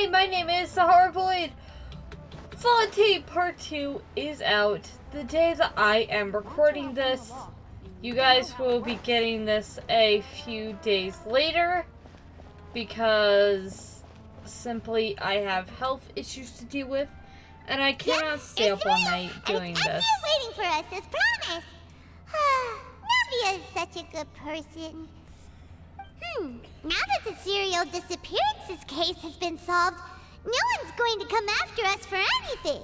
Hey, my name is Sahara Void. Fontaine Part 2 is out the day that I am recording this. You guys will be getting this a few days later because simply I have health issues to deal with and I cannot stay up all night doing this. It's waiting for us as promised. Navia is such a good person. Now that the serial disappearances case has been solved, no one's going to come after us for anything.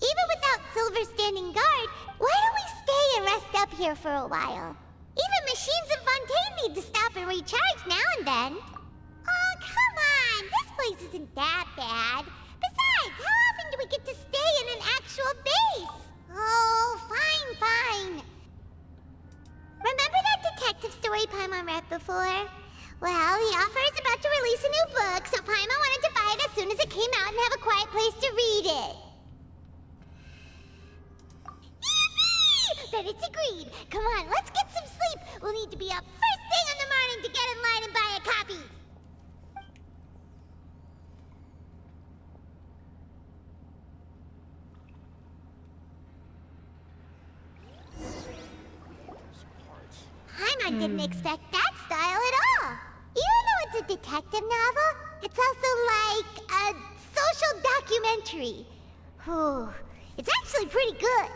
Even without Silver standing guard, why don't we stay and rest up here for a while? Even machines in Fontaine need to stop and recharge now and then. Oh, come on! This place isn't that bad. Besides, how often do we get to stay in an actual base? Oh, fine. Remember that detective story Paimon read before? Well, the author is about to release a new book, so Paimon wanted to buy it as soon as it came out and have a quiet place to read it. Yippee! Then it's agreed. Come on, let's get some sleep. We'll need to be up first thing in the morning to get in line and buy a copy. Paimon didn't expect that style at all. Even though it's a detective novel, it's also like a social documentary. It's actually pretty good.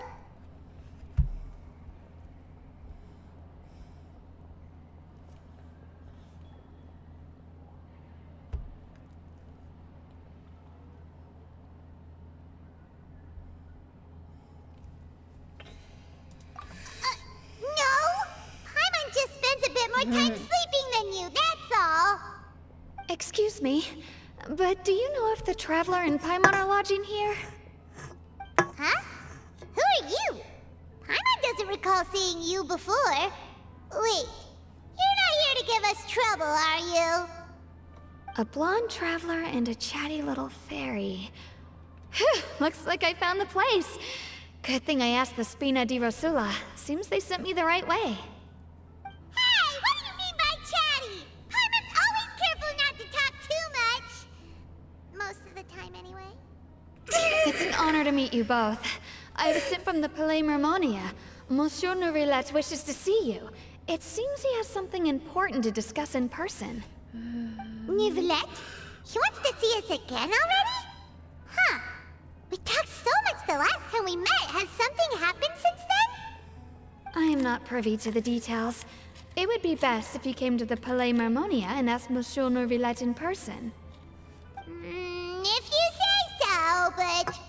More time sleeping than you, that's all. Excuse me, but do you know if the Traveler and Paimon are lodging here? Huh? Who are you? Paimon doesn't recall seeing you before. Wait, you're not here to give us trouble, are you? A blonde traveler and a chatty little fairy. Whew, looks like I found the place. Good thing I asked the Spina di Rosula. Seems they sent me the right way. It's an honor to meet you both. I was sent from the Palais Mermonia. Monsieur Nourillet wishes to see you. It seems he has something important to discuss in person. Nourillet? He wants to see us again already? Huh. We talked so much the last time we met. Has something happened since then? I am not privy to the details. It would be best if you came to the Palais Mermonia and asked Monsieur Nourillet in person. If you say so, but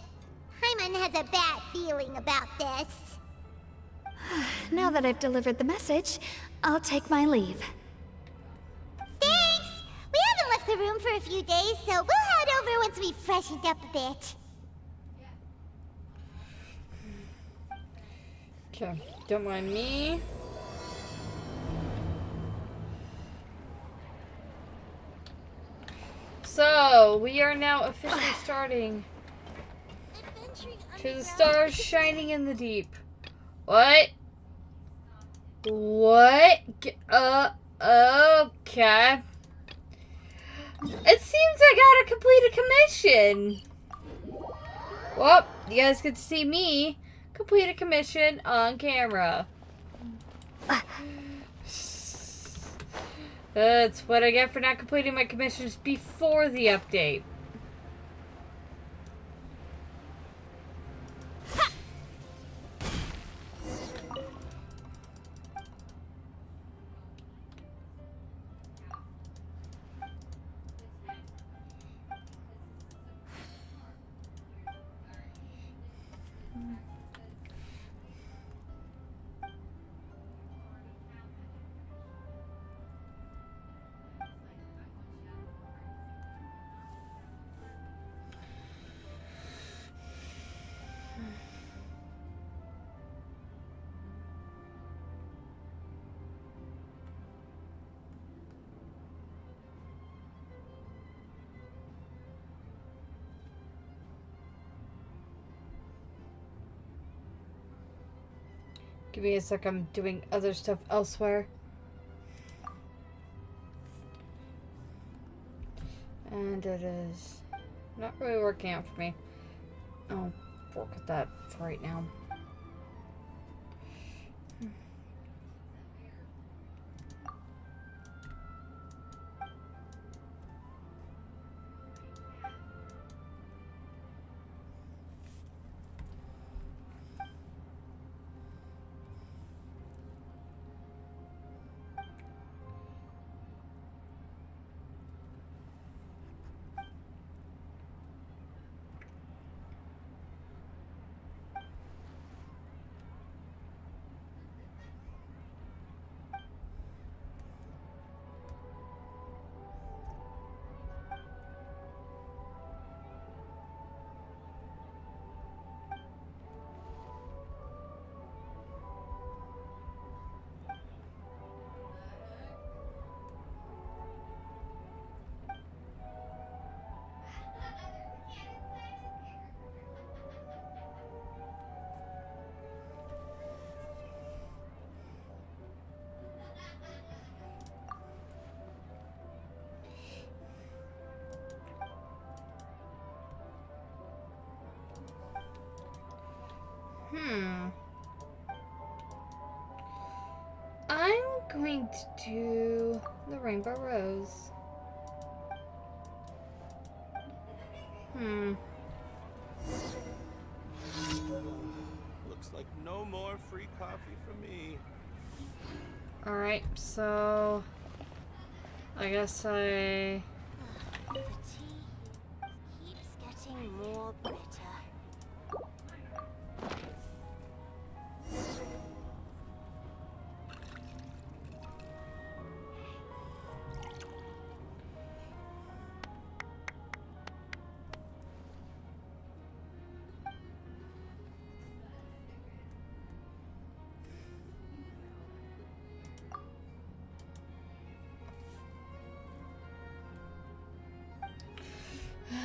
Paimon has a bad feeling about this. Now that I've delivered the message, I'll take my leave. Thanks! We haven't left the room for a few days, so we'll head over once we've freshened up a bit. Okay, don't mind me. So, we are now officially starting to the stars shining in the deep. What? What? Okay. It seems I gotta complete a commission. Well, you guys get to see me complete a commission on camera. That's what I get for not completing my commissions before the update. Give me a sec, I'm doing other stuff elsewhere. And it is Not really working out for me. I'll work at that for right now. I'm going to do the Rainbow Rose. Looks like no more free coffee for me. Alright, so I guess The tea keeps getting more bitter.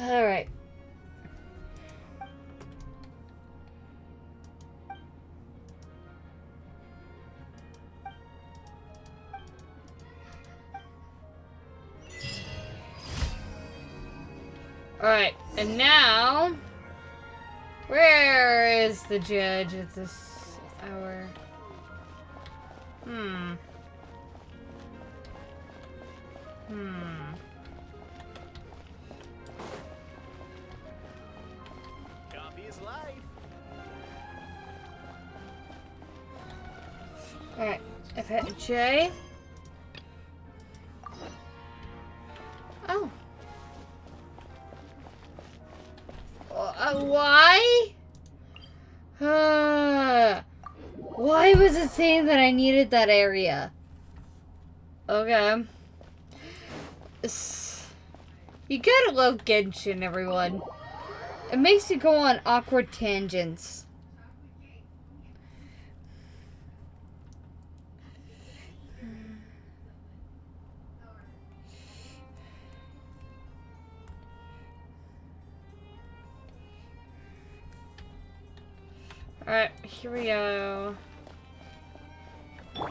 Alright. Alright, and now, where is the judge at this hour? Coffee is life. Alright, I've hit J. Oh. Why? Why was it saying that I needed that area? Okay. You gotta love Genshin, everyone. It makes you go on awkward tangents. Alright, here we go.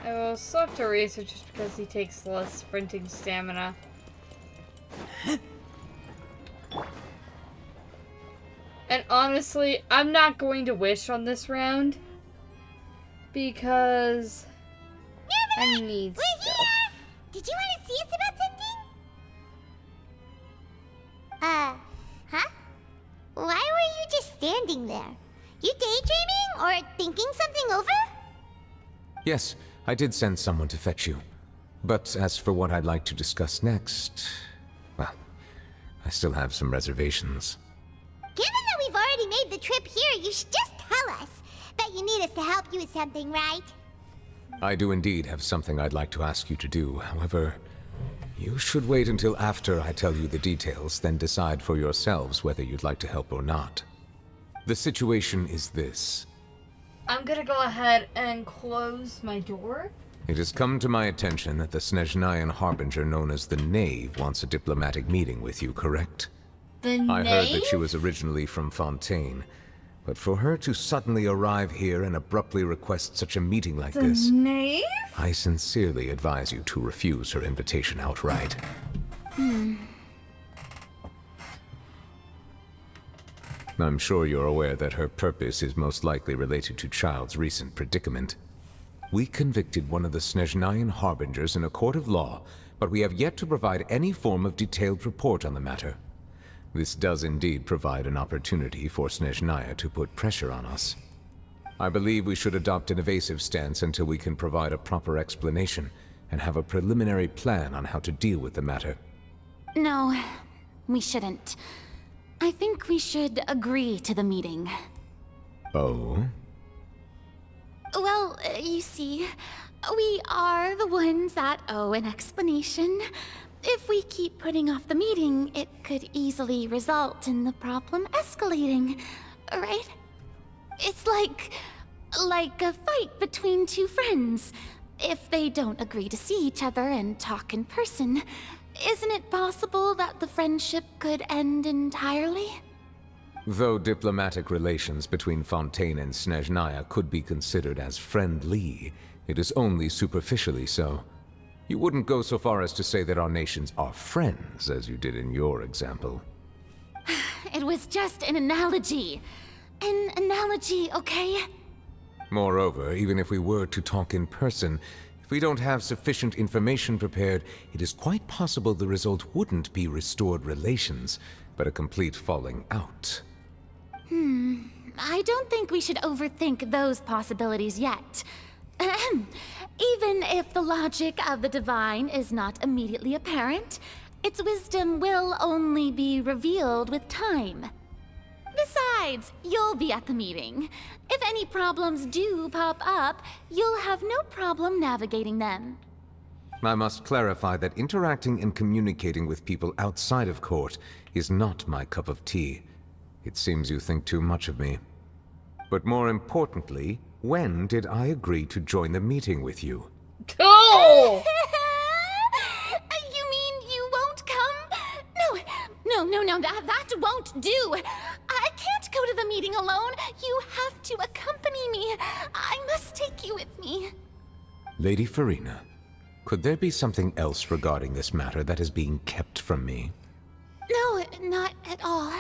I will select a racer just because he takes less sprinting stamina. And honestly, I'm not going to wish on this round because I need stuff. Did you want to see us about something? Huh? Why were you just standing there? You daydreaming or thinking something over? Yes, I did send someone to fetch you. But as for what I'd like to discuss next, well, I still have some reservations. Given that we've already made the trip here, you should just tell us. Bet you need us to help you with something, right? I do indeed have something I'd like to ask you to do. However, you should wait until after I tell you the details, then decide for yourselves whether you'd like to help or not. The situation is this. I'm gonna go ahead and close my door. It has come to my attention that the Snezhnayan Harbinger known as the Knave wants a diplomatic meeting with you, correct? I heard that she was originally from Fontaine, but for her to suddenly arrive here and abruptly request such a meeting like this, Knave? I sincerely advise you to refuse her invitation outright. I'm sure you're aware that her purpose is most likely related to Child's recent predicament. We convicted one of the Snezhnayan harbingers in a court of law, but we have yet to provide any form of detailed report on the matter. This does indeed provide an opportunity for Snezhnaya to put pressure on us. I believe we should adopt an evasive stance until we can provide a proper explanation and have a preliminary plan on how to deal with the matter. No, we shouldn't. I think we should agree to the meeting. Oh? Well, you see, we are the ones that owe an explanation. If we keep putting off the meeting, it could easily result in the problem escalating, right? It's like a fight between two friends. If they don't agree to see each other and talk in person, isn't it possible that the friendship could end entirely? Though diplomatic relations between Fontaine and Snezhnaya could be considered as friendly, it is only superficially so. You wouldn't go so far as to say that our nations are friends, as you did in your example. It was just an analogy. An analogy, okay? Moreover, even if we were to talk in person, if we don't have sufficient information prepared, it is quite possible the result wouldn't be restored relations, but a complete falling out. I don't think we should overthink those possibilities yet. Ahem. Even if the logic of the divine is not immediately apparent, its wisdom will only be revealed with time. Besides, you'll be at the meeting. If any problems do pop up, you'll have no problem navigating them. I must clarify that interacting and communicating with people outside of court is not my cup of tea. It seems you think too much of me. But more importantly, when did I agree to join the meeting with you? Oh! You mean you won't come? No, that won't do. I can't go to the meeting alone. You have to accompany me. I must take you with me. Lady Farina, could there be something else regarding this matter that is being kept from me? No, not at all.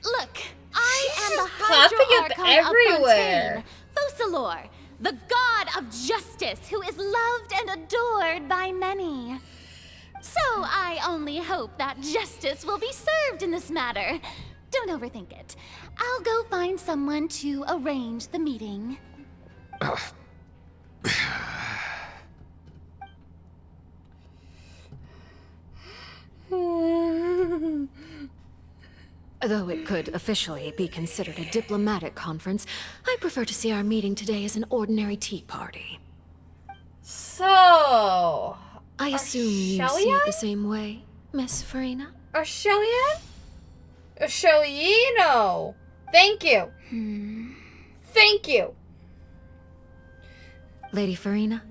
Look, I am the popping up Hydro everywhere. Archon of Fontaine, Fosalor, the god of justice who is loved and adored by many. So I only hope that justice will be served in this matter. Don't overthink it. I'll go find someone to arrange the meeting. Though it could officially be considered a diplomatic conference, I prefer to see our meeting today as an ordinary tea party. So... I assume you see it the same way, Miss Farina? Arshelian? Arsheliano! Thank you. Thank you. Lady Farina?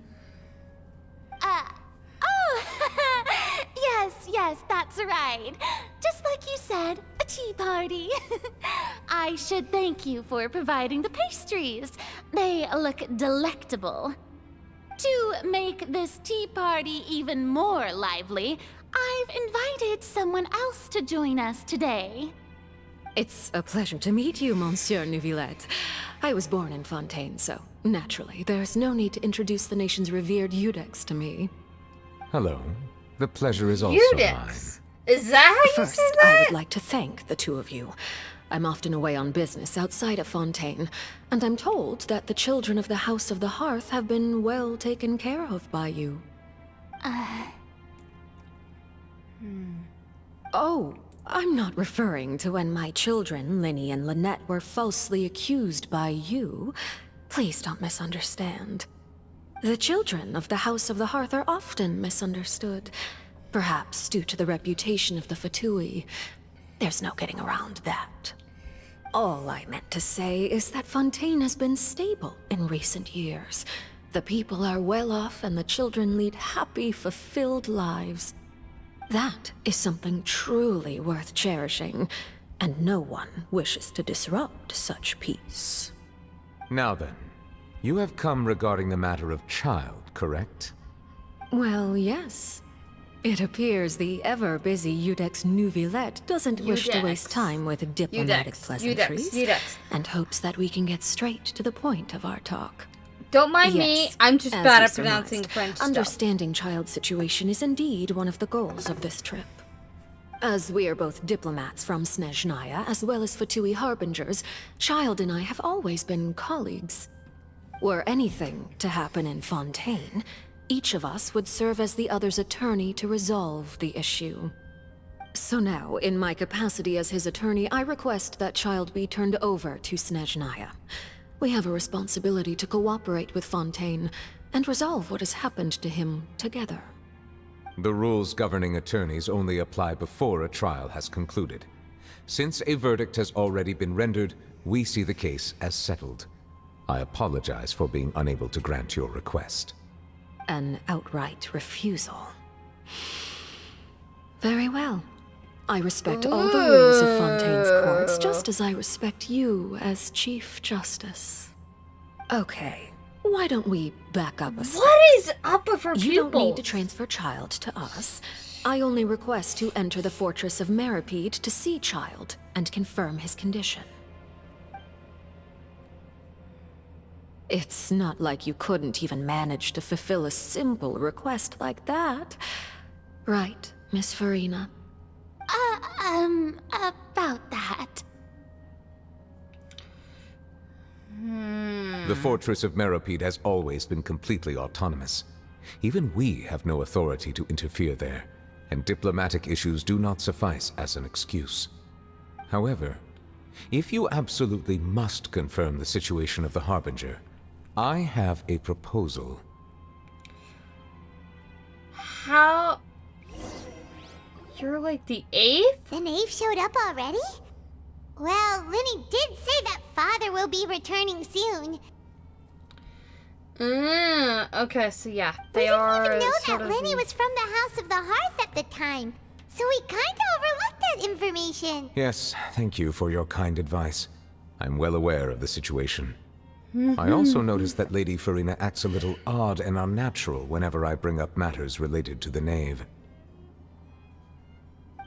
Yes, that's right. Just like you said, a tea party. I should thank you for providing the pastries. They look delectable. To make this tea party even more lively, I've invited someone else to join us today. It's a pleasure to meet you, Monsieur Neuvillette. I was born in Fontaine, so naturally, there's no need to introduce the nation's revered Eudex to me. Hello. The pleasure is also mine. Eudex. Is that how you First, say that? I would like to thank the two of you. I'm often away on business outside of Fontaine, and I'm told that the children of the House of the Hearth have been well taken care of by you. Oh, I'm not referring to when my children, Linny and Lynette, were falsely accused by you. Please don't misunderstand. The children of the House of the Hearth are often misunderstood, perhaps due to the reputation of the Fatui. There's no getting around that. All I meant to say is that Fontaine has been stable in recent years. The people are well off and the children lead happy, fulfilled lives. That is something truly worth cherishing, and no one wishes to disrupt such peace. Now then, you have come regarding the matter of Child, correct? Well, yes. It appears the ever-busy Udex Nuvillette doesn't wish to waste time with diplomatic pleasantries and hopes that we can get straight to the point of our talk. Don't mind me, Yes, I'm just as bad you at pronouncing surmised, French stuff. Understanding Child's situation is indeed one of the goals of this trip. As we are both diplomats from Snezhnaya, as well as Fatui Harbingers, Child and I have always been colleagues. Were anything to happen in Fontaine, each of us would serve as the other's attorney to resolve the issue. So now, in my capacity as his attorney, I request that Child be turned over to Snezhnaya. We have a responsibility to cooperate with Fontaine and resolve what has happened to him together. The rules governing attorneys only apply before a trial has concluded. Since a verdict has already been rendered, we see the case as settled. I apologize for being unable to grant your request. An outright refusal. Very well. I respect all the rules of Fontaine's courts, just as I respect you as Chief Justice. Okay, why don't we back up a step? What is up with her You pupils? don't need to transfer Child to us. I only request to enter the fortress of Meripede to see Child and confirm his condition. It's not like you couldn't even manage to fulfill a simple request like that. Right, Miss Farina? About that. The fortress of Meripede has always been completely autonomous. Even we have no authority to interfere there, and diplomatic issues do not suffice as an excuse. However, if you absolutely must confirm the situation of the Harbinger, I have a proposal. How? You're like the 8th? The knave showed up already? Well, Lenny did say that father will be returning soon. Okay, so yeah, they We are didn't even know sort that of Lenny was from the House of the Hearth at the time, so we kinda overlooked that information. Yes, thank you for your kind advice. I'm well aware of the situation. I also noticed that Lady Farina acts a little odd and unnatural whenever I bring up matters related to the knave.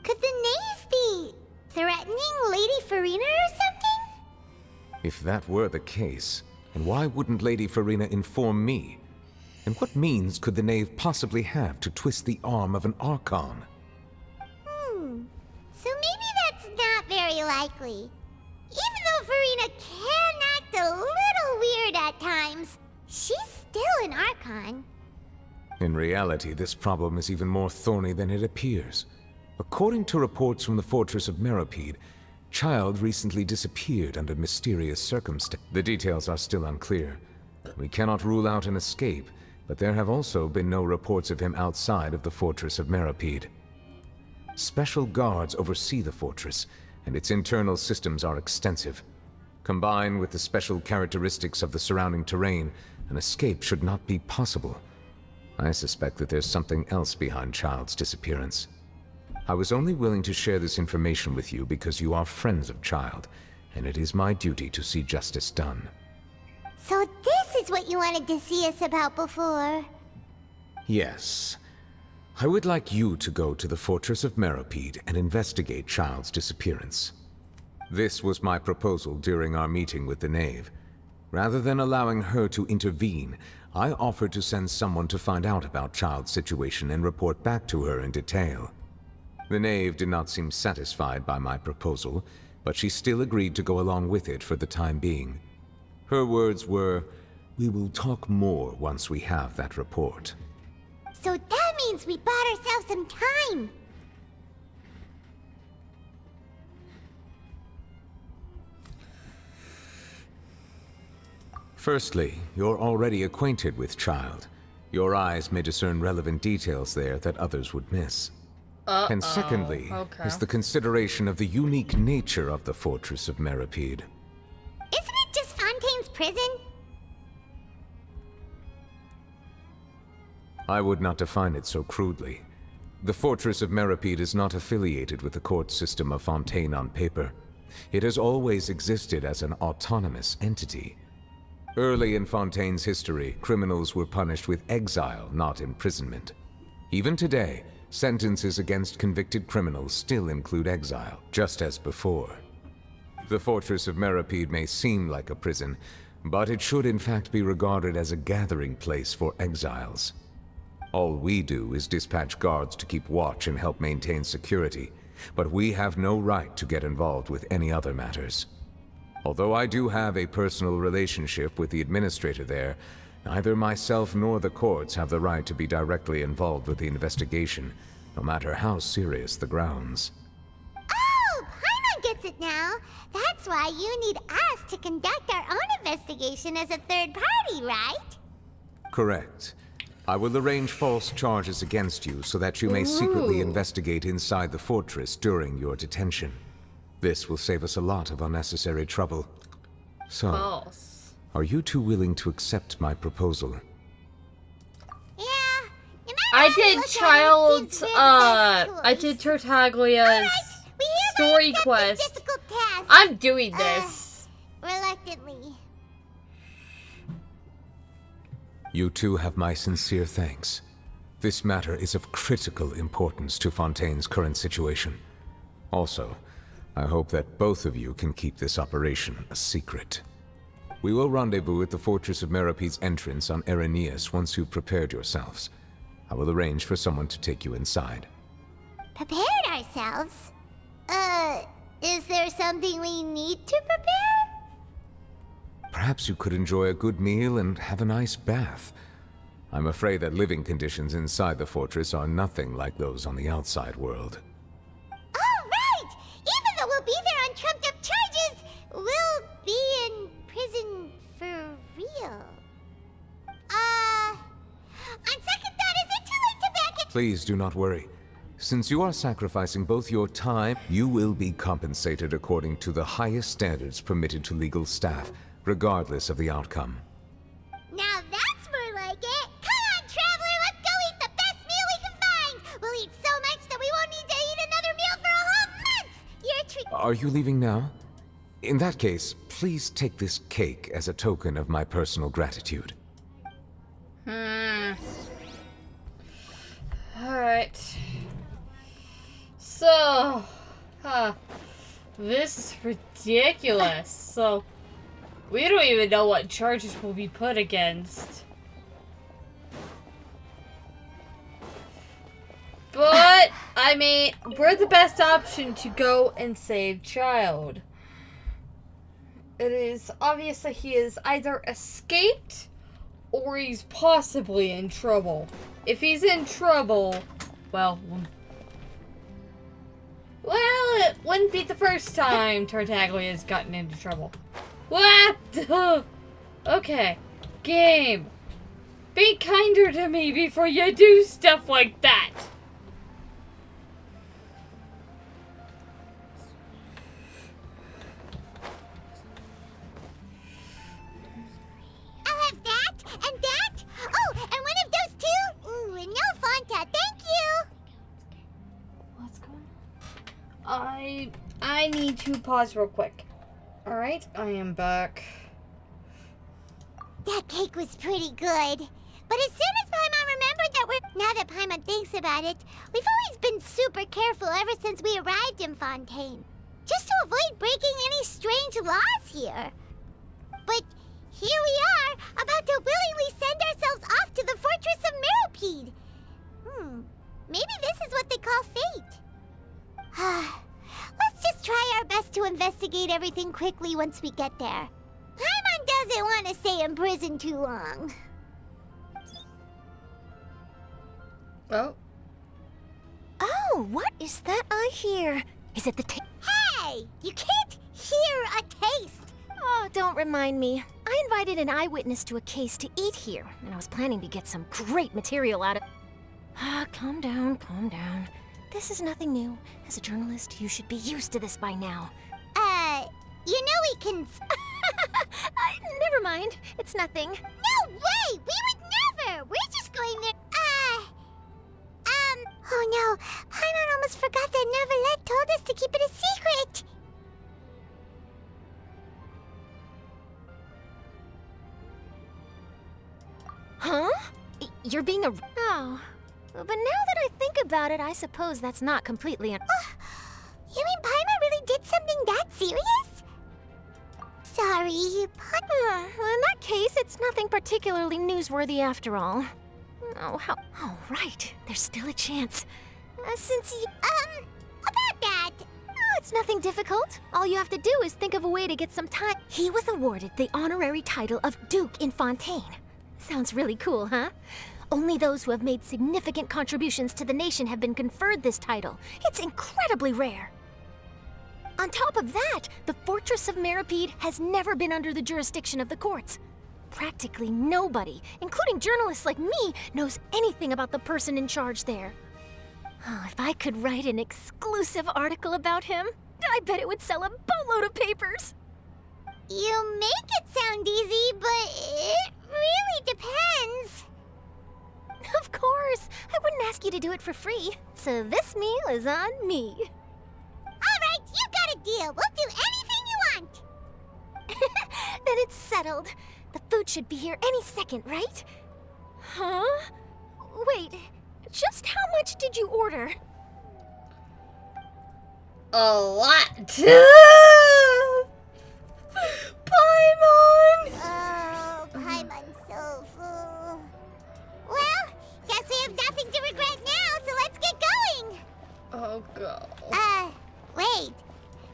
Could the knave be threatening Lady Farina or something? If that were the case, then why wouldn't Lady Farina inform me? And what means could the knave possibly have to twist the arm of an Archon? So maybe that's not very likely. Even though Farina can act a little weird at times, she's still an Archon. In reality, this problem is even more thorny than it appears. According to reports from the fortress of Meripede, Child recently disappeared under mysterious circumstances. The details are still unclear. We cannot rule out an escape, but there have also been no reports of him outside of the fortress of Meripede. Special guards oversee the fortress, and its internal systems are extensive. Combined with the special characteristics of the surrounding terrain, an escape should not be possible. I suspect that there's something else behind Child's disappearance. I was only willing to share this information with you because you are friends of Child, and it is my duty to see justice done. So this is what you wanted to see us about before. Yes. I would like you to go to the fortress of Meripede and investigate Child's disappearance. This was my proposal during our meeting with the knave. Rather than allowing her to intervene, I offered to send someone to find out about Child's situation and report back to her in detail. The knave did not seem satisfied by my proposal, but she still agreed to go along with it for the time being. Her words were, "We will talk more once we have that report." So that means we bought ourselves some time. Firstly, you're already acquainted with Child. Your eyes may discern relevant details there that others would miss. And secondly, is the consideration of the unique nature of the fortress of Meripede. Isn't it just Fontaine's prison? I would not define it so crudely. The fortress of Meripede is not affiliated with the court system of Fontaine on paper. It has always existed as an autonomous entity. Early in Fontaine's history, criminals were punished with exile, not imprisonment. Even today, sentences against convicted criminals still include exile, just as before. The Fortress of Meripede may seem like a prison, but it should in fact be regarded as a gathering place for exiles. All we do is dispatch guards to keep watch and help maintain security, but we have no right to get involved with any other matters. Although I do have a personal relationship with the administrator there, neither myself nor the courts have the right to be directly involved with the investigation, no matter how serious the grounds. Oh, Paimon gets it now. That's why you need us to conduct our own investigation as a third party, right? Correct. I will arrange false charges against you so that you may secretly investigate inside the fortress during your detention. This will save us a lot of unnecessary trouble. So, False. are you two willing to accept my proposal? Yeah. You might I have to did look at it. Child's, Seems we're the best I choice. did Tartaglia's We hereby story accept this quest. difficult task. I'm doing this. Reluctantly. You two have my sincere thanks. This matter is of critical importance to Fontaine's current situation. Also, I hope that both of you can keep this operation a secret. We will rendezvous at the Fortress of Meripede's entrance on Erinius once you've prepared yourselves. I will arrange for someone to take you inside. Prepared ourselves? Is there something we need to prepare? Perhaps you could enjoy a good meal and have a nice bath. I'm afraid that living conditions inside the fortress are nothing like those on the outside world. Oh, right! Even though we'll be there on trumped-up charges, we'll be in prison for real. On second thought, is it too late to back it? Please do not worry. Since you are sacrificing both your time, you will be compensated according to the highest standards permitted to legal staff, regardless of the outcome. Now that's more like it. Come on, traveler, let's go eat the best meal we can find. We'll eat so much that we won't need to eat another meal for a whole month. Your treat. Are you leaving now? In that case, please take this cake as a token of my personal gratitude. Alright. So, this is ridiculous. So, we don't even know what charges will be put against. But, I mean, we're the best option to go and save Child. It is obvious that he is either escaped or he's possibly in trouble. If he's in trouble, well, it wouldn't be the first time Tartaglia's gotten into trouble. What? Okay, game. Be kinder to me before you do stuff like that. I'll have that and that. Oh, and one of those two. Ooh, and no Fonta. Thank you. What's going on? I need to pause real quick. Alright, I am back. That cake was pretty good. But as soon as Paimon remembered that now that Paimon thinks about it, we've always been super careful ever since we arrived in Fontaine. Just to avoid breaking any strange laws here. But here we are, about to willingly send ourselves off to the Fortress of Meropide. Maybe this is what they call fate. Let's just try our best to investigate everything quickly once we get there. Paimon doesn't want to stay in prison too long. Oh. Oh, what is that I hear? Is it the Hey! You can't hear a taste! Oh, don't remind me. I invited an eyewitness to a case to eat here, and I was planning to get some great material out of... calm down, calm down. This is nothing new. As a journalist, you should be used to this by now. You know we can... Never mind. It's nothing. No way! We would never! We're just going there... Oh no, Paimon almost forgot that Neverlet told us to keep it a secret! Huh? You're being a... Oh. But now that I think about it, I suppose that's not completely You mean Paimon really did something that serious? Sorry, Well, in that case, it's nothing particularly newsworthy after all. Oh, right. There's still a chance. Since you... about that. Oh, it's nothing difficult. All you have to do is think of a way to get some time. He was awarded the honorary title of Duke in Fontaine. Sounds really cool, huh? Only those who have made significant contributions to the nation have been conferred this title. It's incredibly rare. On top of that, the Fortress of Meripede has never been under the jurisdiction of the courts. Practically nobody, including journalists like me, knows anything about the person in charge there. Oh, if I could write an exclusive article about him, I bet it would sell a boatload of papers. You make it sound easy, but it really depends. Of course, I wouldn't ask you to do it for free, so this meal is on me. All right, you got a deal. We'll do anything you want. Then it's settled. The food should be here any second, right? Huh? Wait, just how much did you order? A lot. Paimon! Oh, Paimon's so full. Well, guess we have nothing to regret now, so let's get going. Oh, God. Wait.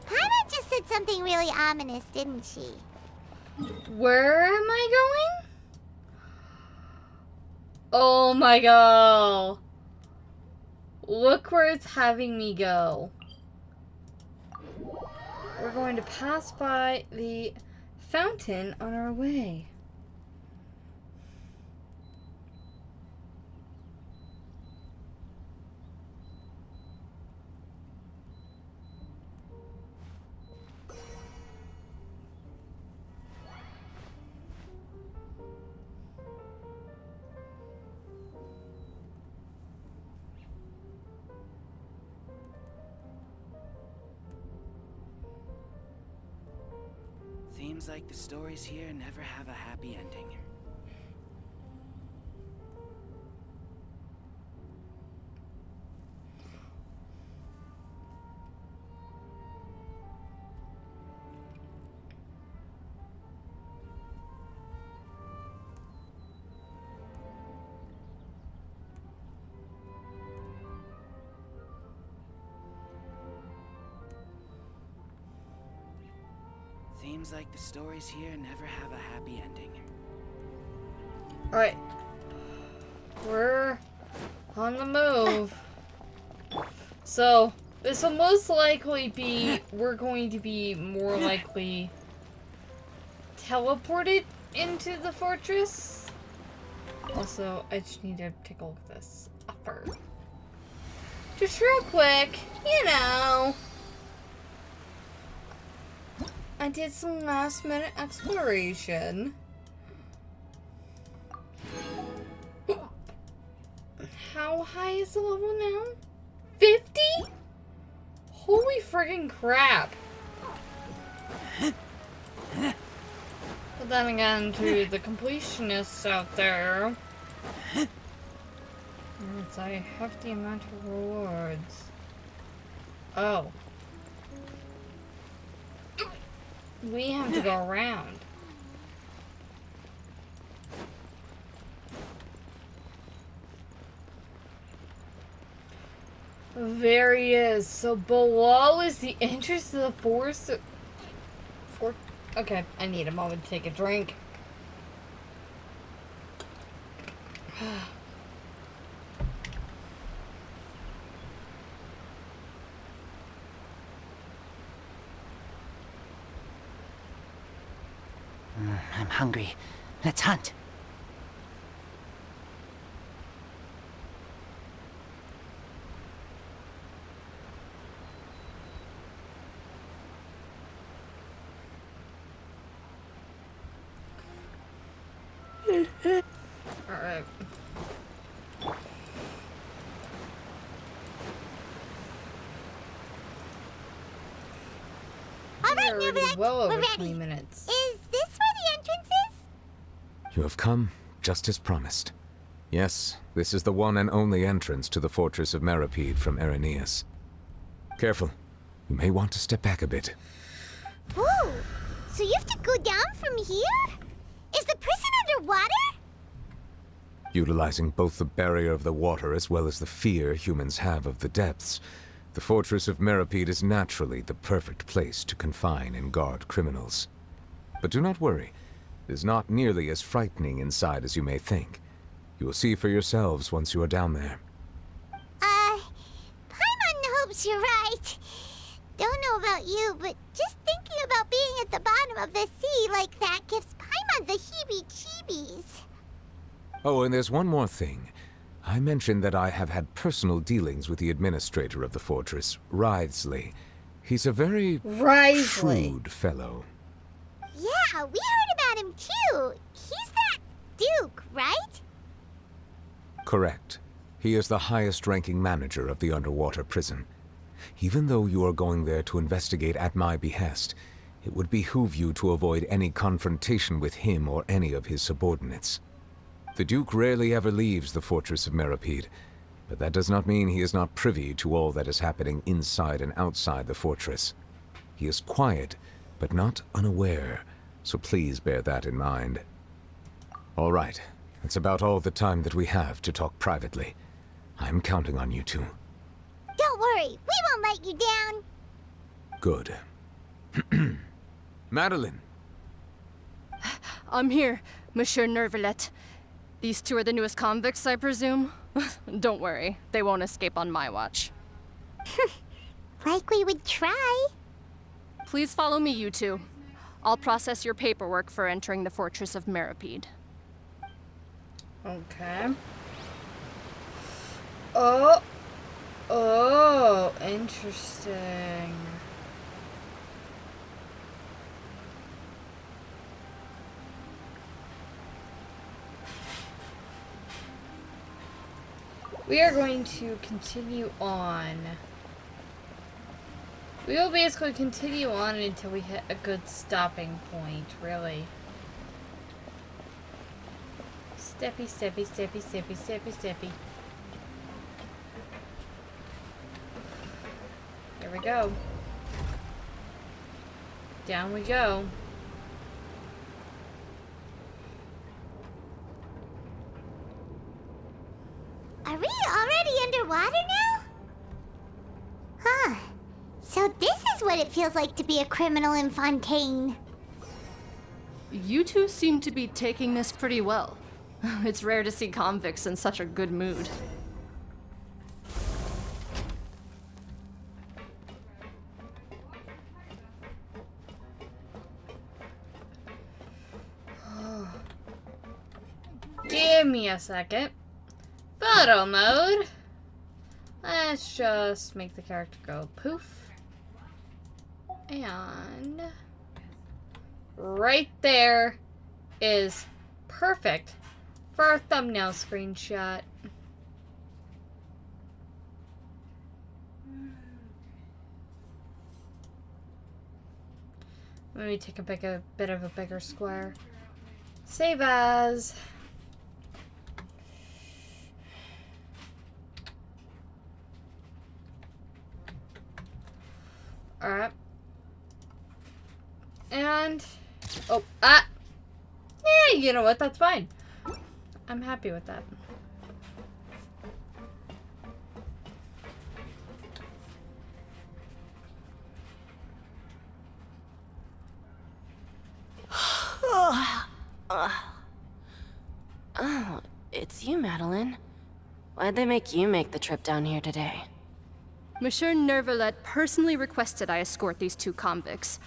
Paimon just said something really ominous, didn't she? Where am I going? Oh my god. Look where it's having me go. We're going to pass by the fountain on our way. Seems like the stories here never have a happy ending. Seems like the stories here never have a happy ending. Alright. We're on the move. So, this will most likely be, we're going to be more likely teleported into the fortress. Also, I just need to take a look at this offer. Just real quick, you know. I did some last minute exploration. How high is the level now? 50? Holy friggin' crap. But then again, to the completionists out there, it's a hefty amount of rewards. Oh. We have to go around. There he is. So below is the entrance to the forest. Okay, I need a moment to take a drink. I'm hungry. Let's hunt. Alright. Alright, Nervette, well over we're ready. 20 minutes. Is this where the entrance is? You have come just as promised. Yes, this is the one and only entrance to the fortress of Meripede from Irenaeus. Careful. You may want to step back a bit. Whoa! So you have to go down from here? Is the prison underwater? Utilizing both the barrier of the water as well as the fear humans have of the depths, the fortress of Meripede is naturally the perfect place to confine and guard criminals. But do not worry. It is not nearly as frightening inside as you may think. You will see for yourselves once you are down there. Paimon hopes you're right. Don't know about you, but just thinking about being at the bottom of the sea like that gives Paimon the heebie-jeebies. Oh, and there's one more thing. I mentioned that I have had personal dealings with the administrator of the fortress, Wriothesley. He's a very shrewd fellow. Yeah, we heard about him too. He's that Duke, right? Correct. He is the highest-ranking manager of the underwater prison. Even though you are going there to investigate at my behest, it would behoove you to avoid any confrontation with him or any of his subordinates. The Duke rarely ever leaves the fortress of Meripede, but that does not mean he is not privy to all that is happening inside and outside the fortress. He is quiet, but not unaware, so please bear that in mind. All right, that's about all the time that we have to talk privately. I'm counting on you two. Don't worry, we won't let you down. Good. Madeline! I'm here, Monsieur Nervalet. These two are the newest convicts, I presume? Don't worry, they won't escape on my watch. Like we would try. Please follow me, you two. I'll process your paperwork for entering the Fortress of Meripede. Okay. Oh, interesting. We are going to continue on. We will basically continue on until we hit a good stopping point, really. Steppy, steppy, steppy, steppy, steppy, steppy. There we go. Down we go. Are we already underwater now? Huh. So this is what it feels like to be a criminal in Fontaine. You two seem to be taking this pretty well. It's rare to see convicts in such a good mood. Give me a second. Photo mode. Let's just make the character go poof. And right there is perfect for our thumbnail screenshot. Let me take a bit of a bigger square. Save as. Alright. And yeah, you know what? That's fine. I'm happy with that. Oh, it's you, Madeline. Why'd they make you make the trip down here today? Monsieur Nervalet personally requested I escort these two convicts.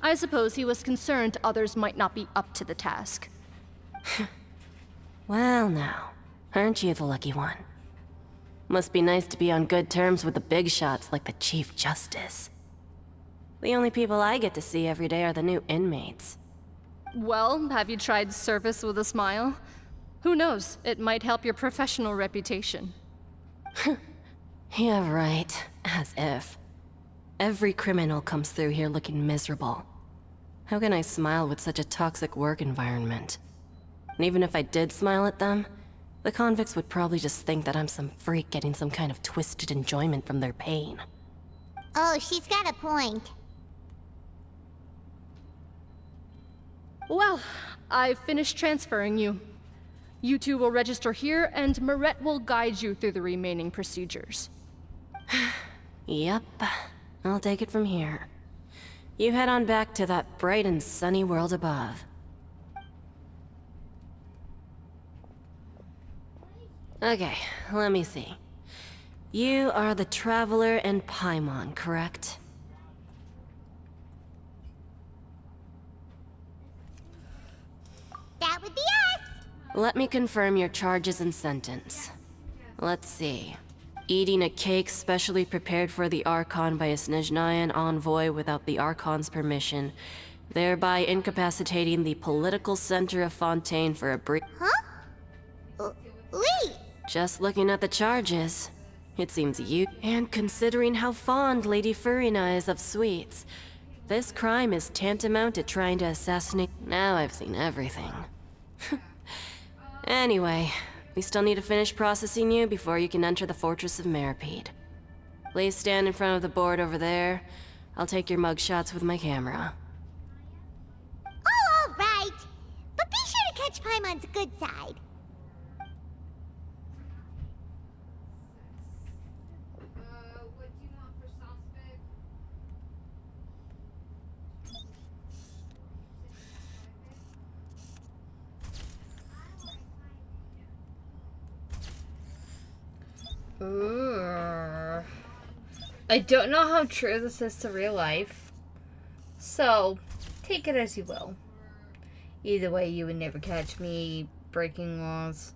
I suppose he was concerned others might not be up to the task. Well now, aren't you the lucky one? Must be nice to be on good terms with the big shots like the Chief Justice. The only people I get to see every day are the new inmates. Well, have you tried service with a smile? Who knows, it might help your professional reputation. Yeah, right. As if. Every criminal comes through here looking miserable. How can I smile with such a toxic work environment? And even if I did smile at them, The convicts would probably just think that I'm some freak getting some kind of twisted enjoyment from their pain. Oh, she's got a point. Well, I've finished transferring you. You two will register here, and Marette will guide you through the remaining procedures. Yep. I'll take it from here. You head on back to that bright and sunny world above. Okay, let me see. You are the Traveler and Paimon, correct? That would be us! Let me confirm your charges and sentence. Let's see. Eating a cake specially prepared for the Archon by a Snezhnayan envoy without the Archon's permission, thereby incapacitating the political center of Fontaine for a brief— Huh? Wait! Just looking at the charges, it seems you— And considering how fond Lady Furina is of sweets, this crime is tantamount to trying to assassinate— Now I've seen everything. Anyway, we still need to finish processing you before you can enter the Fortress of Meripede. Please stand in front of the board over there. I'll take your mugshots with my camera. Oh, all right! But be sure to catch Paimon's good side. Ooh. I don't know how true this is to real life, so take it as you will. Either way, you would never catch me breaking laws.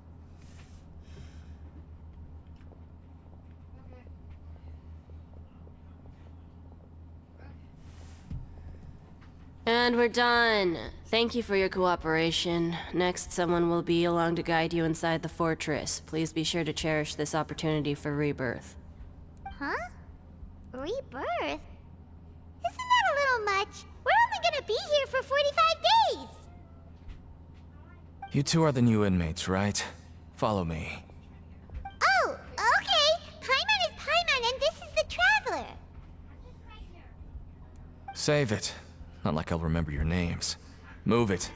And we're done. Thank you for your cooperation. Next, someone will be along to guide you inside the fortress. Please be sure to cherish this opportunity for rebirth. Huh? Rebirth? Isn't that a little much? We're only gonna be here for 45 days! You two are the new inmates, right? Follow me. Oh, okay! Paimon is Paimon and this is the Traveler! Save it. Not like I'll remember your names. Move it.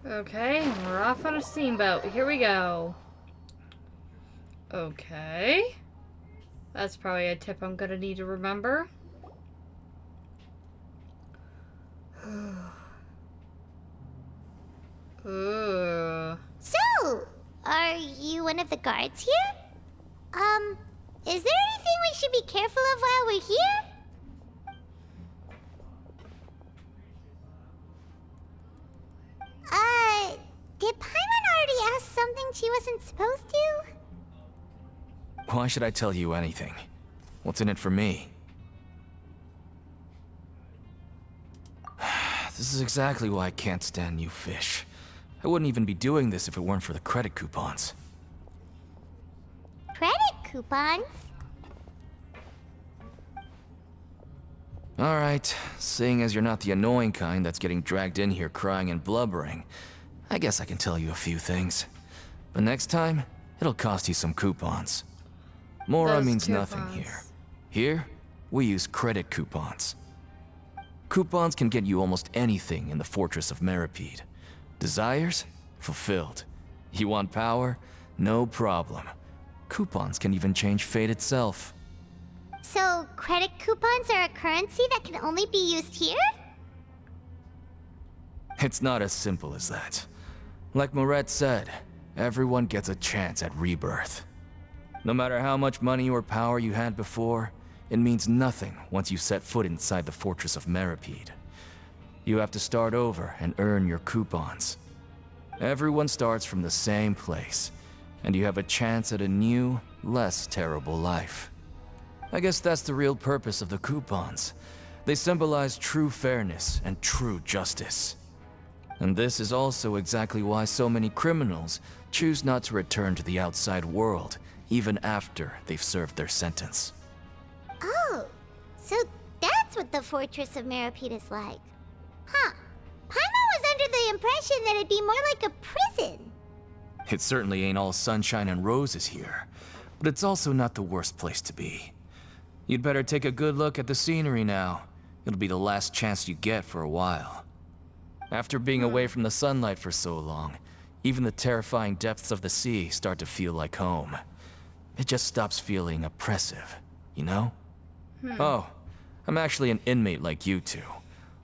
Okay, we're off on a steamboat. Here we go. Okay. That's probably a tip I'm gonna need to remember. Ooh. So, are you one of the guards here? Is there anything we should be careful of while we're here? Did Paimon already ask something she wasn't supposed to? Why should I tell you anything? What's in it for me? This is exactly why I can't stand you fish. I wouldn't even be doing this if it weren't for the credit coupons. Credit coupons? Alright, seeing as you're not the annoying kind that's getting dragged in here crying and blubbering, I guess I can tell you a few things. But next time, it'll cost you some coupons. Mora Those means coupons. nothing here. Here, we use credit coupons. Coupons can get you almost anything in the Fortress of Meripede. Desires? Fulfilled. You want power? No problem. Coupons can even change fate itself. So, credit coupons are a currency that can only be used here? It's not as simple as that. Like Marette said, everyone gets a chance at rebirth. No matter how much money or power you had before, it means nothing once you set foot inside the Fortress of Meripede. You have to start over and earn your coupons. Everyone starts from the same place, and you have a chance at a new, less terrible life. I guess that's the real purpose of the coupons. They symbolize true fairness and true justice. And this is also exactly why so many criminals choose not to return to the outside world, even after they've served their sentence. Oh, so that's what the Fortress of Meripede is like. Huh. Paimon was under the impression that it'd be more like a prison. It certainly ain't all sunshine and roses here, but it's also not the worst place to be. You'd better take a good look at the scenery now. It'll be the last chance you get for a while. After being away from the sunlight for so long, even the terrifying depths of the sea start to feel like home. It just stops feeling oppressive, you know? Oh, I'm actually an inmate like you two.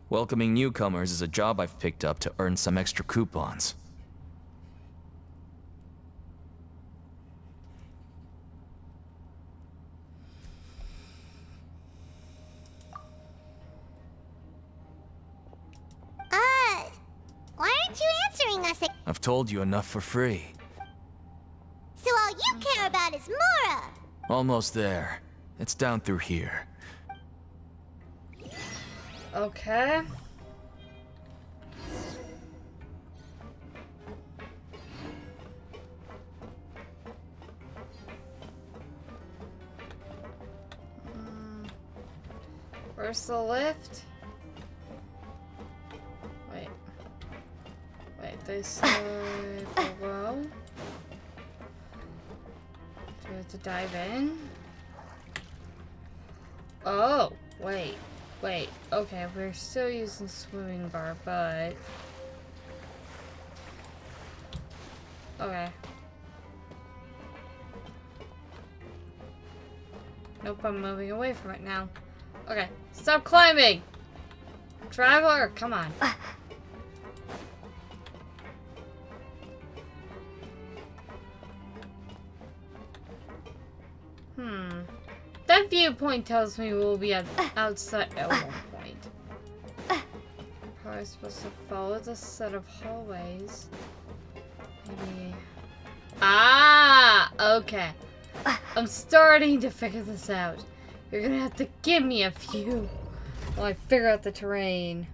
Welcoming newcomers is a job I've picked up to earn some extra coupons. Why aren't you answering us? I've told you enough for free. So all you care about is Mora! Almost there. It's down through here. Okay. Where's the lift? Wait. Wait, they say below? Do we have to dive in? Oh, wait. Wait, okay, we're still using swimming bar, but... Okay. Nope, I'm moving away from it now. Okay, stop climbing! Traveler, come on. That viewpoint tells me we'll be outside at one point. Probably supposed to follow this set of hallways. Maybe... Ah! Okay. I'm starting to figure this out. You're gonna have to give me a few while I figure out the terrain.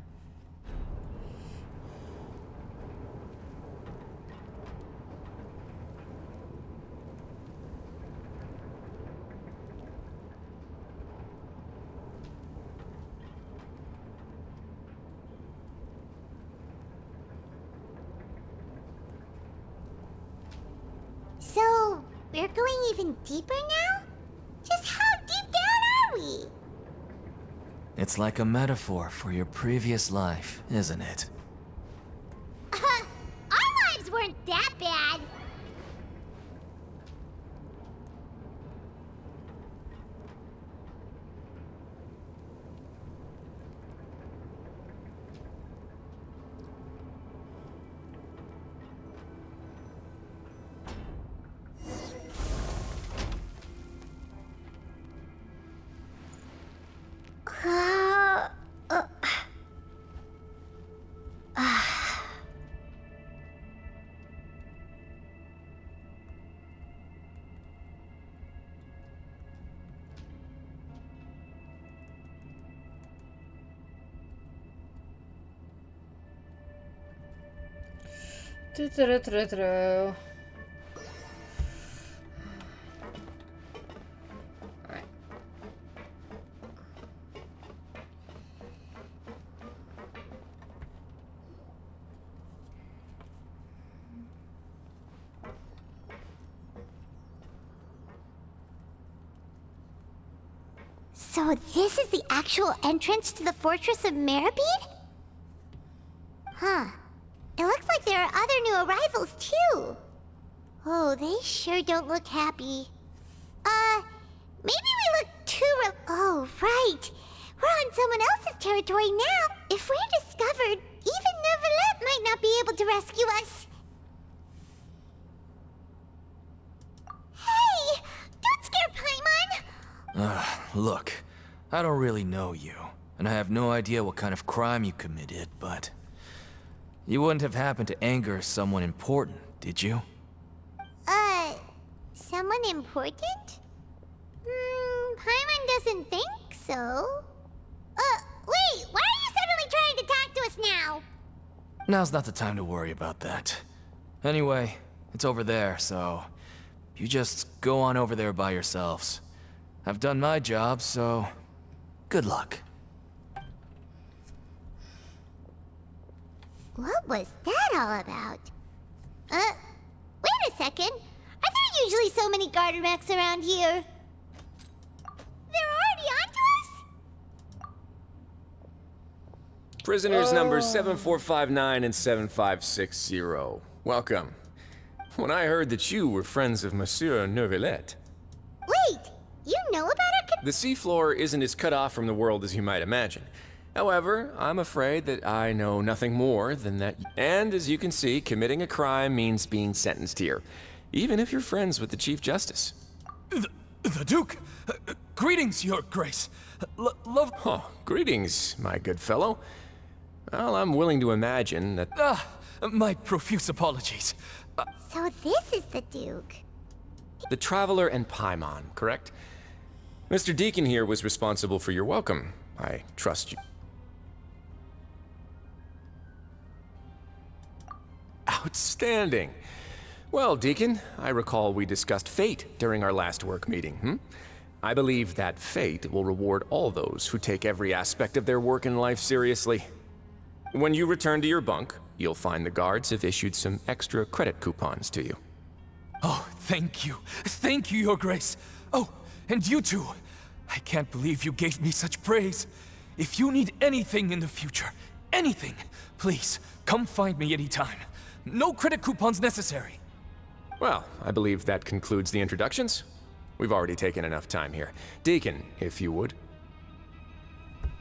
So, we're going even deeper now? Just how deep down are we? It's like a metaphor for your previous life, isn't it? Our lives weren't that bad. Alright. So this is the actual entrance to the Fortress of Meripede? Huh. It looks like there are other new arrivals, too. Oh, they sure don't look happy. Maybe we look too oh, right. We're on someone else's territory now. If we're discovered, even Neuvillette might not be able to rescue us. Hey! Don't scare Paimon! Look, I don't really know you, and I have no idea what kind of crime you committed, but... You wouldn't have happened to anger someone important, did you? Someone important? Paimon doesn't think so. Wait, why are you suddenly trying to talk to us now? Now's not the time to worry about that. Anyway, it's over there, so you just go on over there by yourselves. I've done my job, so good luck. What was that all about? Wait a second. Are there usually so many garter mechs around here? They're already onto us? Prisoners numbers 7459 and 7560. Welcome. When I heard that you were friends of Monsieur Neuvillette. Wait, you know about our The seafloor isn't as cut off from the world as you might imagine. However, I'm afraid that I know nothing more than that. And as you can see, committing a crime means being sentenced here, even if you're friends with the Chief Justice. The Duke! Greetings, Your Grace. Love... Oh, greetings, my good fellow. Well, I'm willing to imagine that... my profuse apologies. So this is the Duke. The Traveler and Paimon, correct? Mr. Deacon here was responsible for your welcome. I trust you. Outstanding. Well, Deacon, I recall we discussed fate during our last work meeting, I believe that fate will reward all those who take every aspect of their work in life seriously. When you return to your bunk, you'll find the guards have issued some extra credit coupons to you. Oh, thank you. Thank you, Your Grace. Oh, and you too. I can't believe you gave me such praise. If you need anything in the future, anything, please, come find me anytime. No credit coupons necessary. Well, I believe that concludes the introductions. We've already taken enough time here. Deacon, if you would.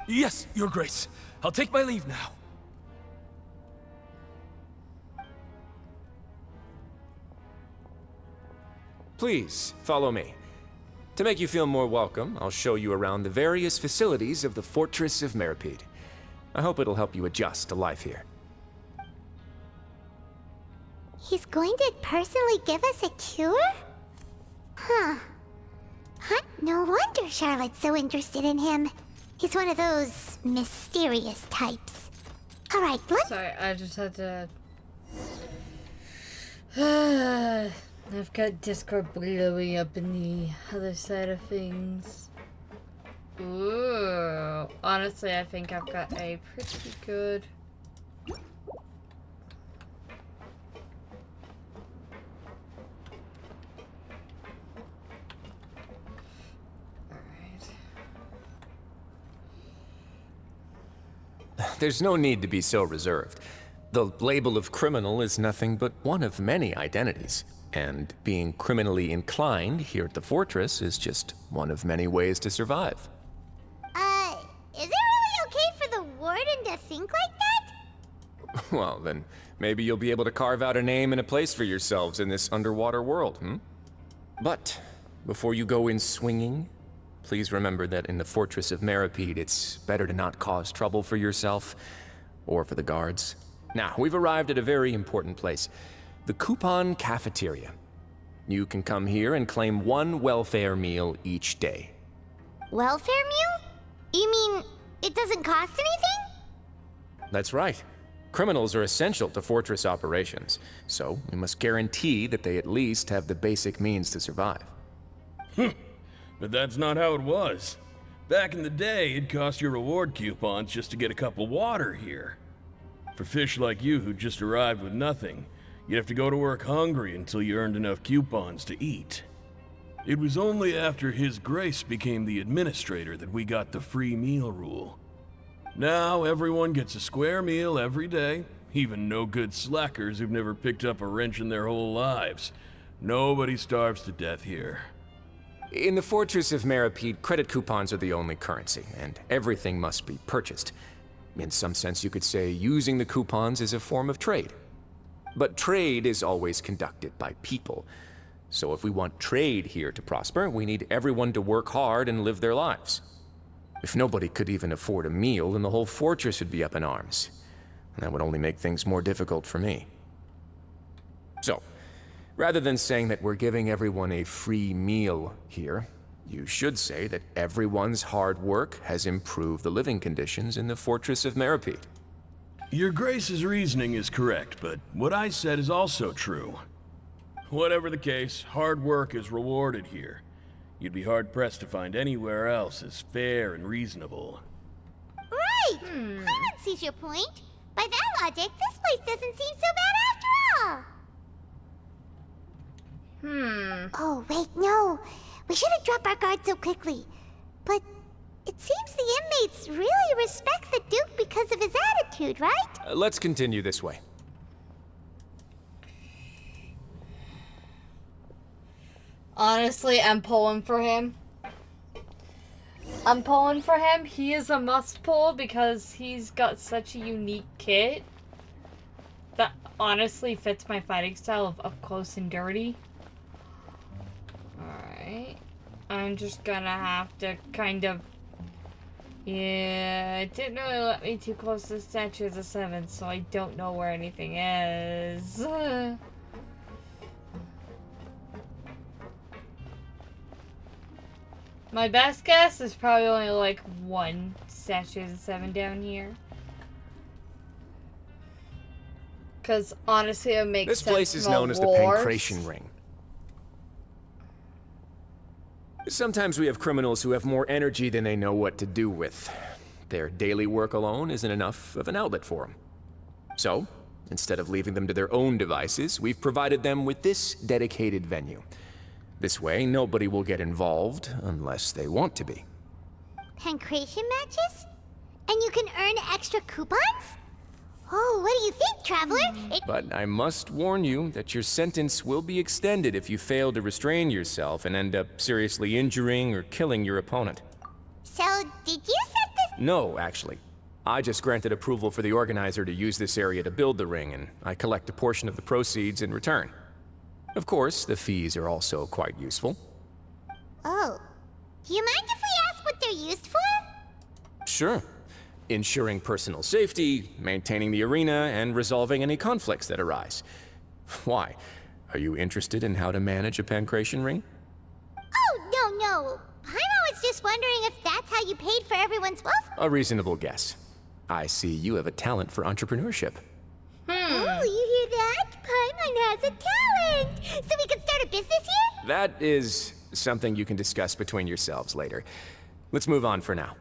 Yes, Your Grace. I'll take my leave now. Please, follow me. To make you feel more welcome, I'll show you around the various facilities of the Fortress of Meripede. I hope it'll help you adjust to life here. He's going to personally give us a cure? Huh. No wonder Charlotte's so interested in him. He's one of those mysterious types. Alright, let's... Sorry, I just had to... I've got Discord blowing up in the other side of things. Ooh. Honestly, I think I've got a pretty good... There's no need to be so reserved. The label of criminal is nothing but one of many identities. And being criminally inclined here at the Fortress is just one of many ways to survive. Is it really okay for the warden to think like that? Well, then maybe you'll be able to carve out a name and a place for yourselves in this underwater world, But before you go in swinging, please remember that in the Fortress of Meripede, it's better to not cause trouble for yourself or for the guards. Now, we've arrived at a very important place. The Coupon Cafeteria. You can come here and claim one welfare meal each day. Welfare meal? You mean it doesn't cost anything? That's right. Criminals are essential to Fortress operations, so we must guarantee that they at least have the basic means to survive. But that's not how it was. Back in the day, it cost your reward coupons just to get a cup of water here. For fish like you who just arrived with nothing, you'd have to go to work hungry until you earned enough coupons to eat. It was only after His Grace became the administrator that we got the free meal rule. Now everyone gets a square meal every day, even no-good slackers who've never picked up a wrench in their whole lives. Nobody starves to death here. In the Fortress of Meripede, credit coupons are the only currency, and everything must be purchased. In some sense, you could say using the coupons is a form of trade. But trade is always conducted by people. So if we want trade here to prosper, we need everyone to work hard and live their lives. If nobody could even afford a meal, then the whole fortress would be up in arms. And that would only make things more difficult for me. So, rather than saying that we're giving everyone a free meal here, You should say that everyone's hard work has improved the living conditions in the Fortress of Meripede. Your Grace's reasoning is correct, but what I said is also true. Whatever the case, hard work is rewarded here. You'd be hard-pressed to find anywhere else as fair and reasonable. Right! Paimon sees your point. By that logic, this place doesn't seem so bad after all. Oh, wait, no. We shouldn't drop our guard so quickly. But it seems the inmates really respect the Duke because of his attitude, right? Let's continue this way. Honestly, I'm pulling for him. I'm pulling for him. He is a must pull because he's got such a unique kit that honestly fits my fighting style of up close and dirty. Alright. I'm just gonna have to kind of... Yeah, it didn't really let me too close to the Statue of the Seven, so I don't know where anything is. My best guess is probably only like one Statue of the Seven down here. Because honestly, it makes sense. This place is known as the wars. Pancration Ring. Sometimes we have criminals who have more energy than they know what to do with. Their daily work alone isn't enough of an outlet for them. So, instead of leaving them to their own devices, we've provided them with this dedicated venue. This way, nobody will get involved unless they want to be. Pancration matches? And you can earn extra coupons? Oh, what do you think, Traveler? But I must warn you that your sentence will be extended if you fail to restrain yourself and end up seriously injuring or killing your opponent. So, did you set this? No, actually. I just granted approval for the organizer to use this area to build the ring, and I collect a portion of the proceeds in return. Of course, the fees are also quite useful. Oh. Do you mind if we ask what they're used for? Sure. Ensuring personal safety, maintaining the arena, and resolving any conflicts that arise. Why? Are you interested in how to manage a pancration ring? Oh, no. Paimon was just wondering if that's how you paid for everyone's wealth. A reasonable guess. I see you have a talent for entrepreneurship. Oh, you hear that? Paimon has a talent! So we can start a business here? That is something you can discuss between yourselves later. Let's move on for now.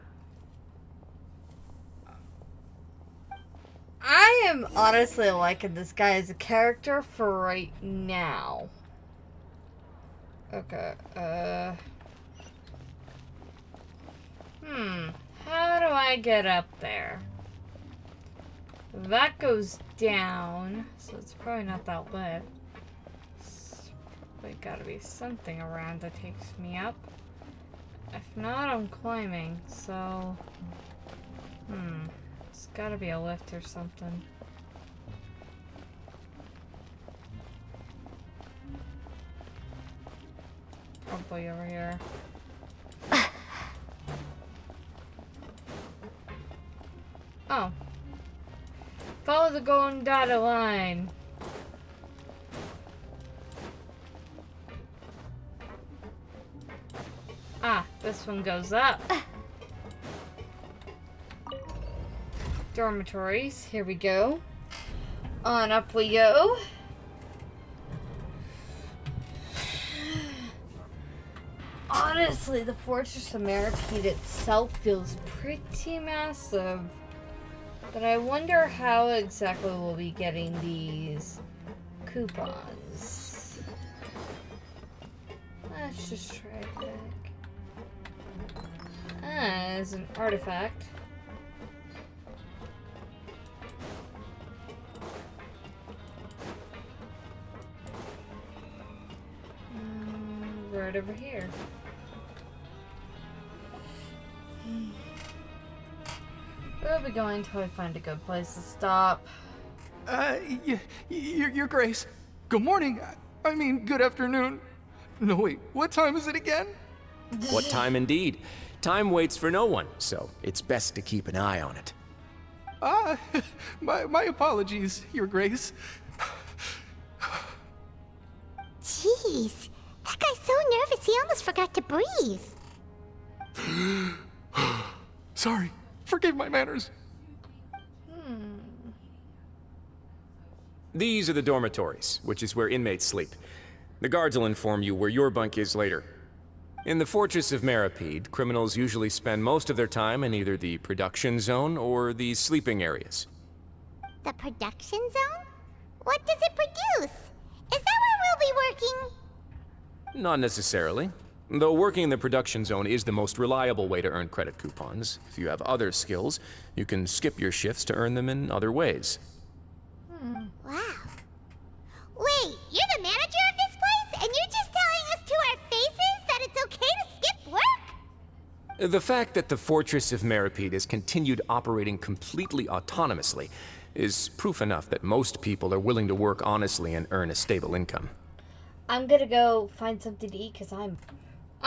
I am honestly liking this guy as a character for right now. Okay, how do I get up there? That goes down, so it's probably not that lift. There's probably gotta be something around that takes me up. If not, I'm climbing, so... It's gotta be a lift or something. Probably over here. Oh. Follow the golden dotted line. Ah, this one goes up. Dormitories, here we go. On up we go. Honestly, the Fortress of Meripede itself feels pretty massive. But I wonder how exactly we'll be getting these coupons. Let's just try it back. Ah, there's an artifact. Right over here. We'll be going until we find a good place to stop. Your Grace. Good morning. I mean, good afternoon. No, wait, what time is it again? What time indeed? Time waits for no one, so it's best to keep an eye on it. My apologies, Your Grace. Jeez, that guy's so nervous he almost forgot to breathe. Sorry, forgive my manners. These are the dormitories, which is where inmates sleep. The guards will inform you where your bunk is later. In the Fortress of Meripede, criminals usually spend most of their time in either the production zone or the sleeping areas. The production zone? What does it produce? Is that where we'll be working? Not necessarily. Though working in the production zone is the most reliable way to earn credit coupons. If you have other skills, you can skip your shifts to earn them in other ways. Wow. Wait, you're the manager of this place, and you're just telling us to our faces that it's okay to skip work? The fact that the Fortress of Meripede has continued operating completely autonomously is proof enough that most people are willing to work honestly and earn a stable income. I'm gonna go find something to eat because I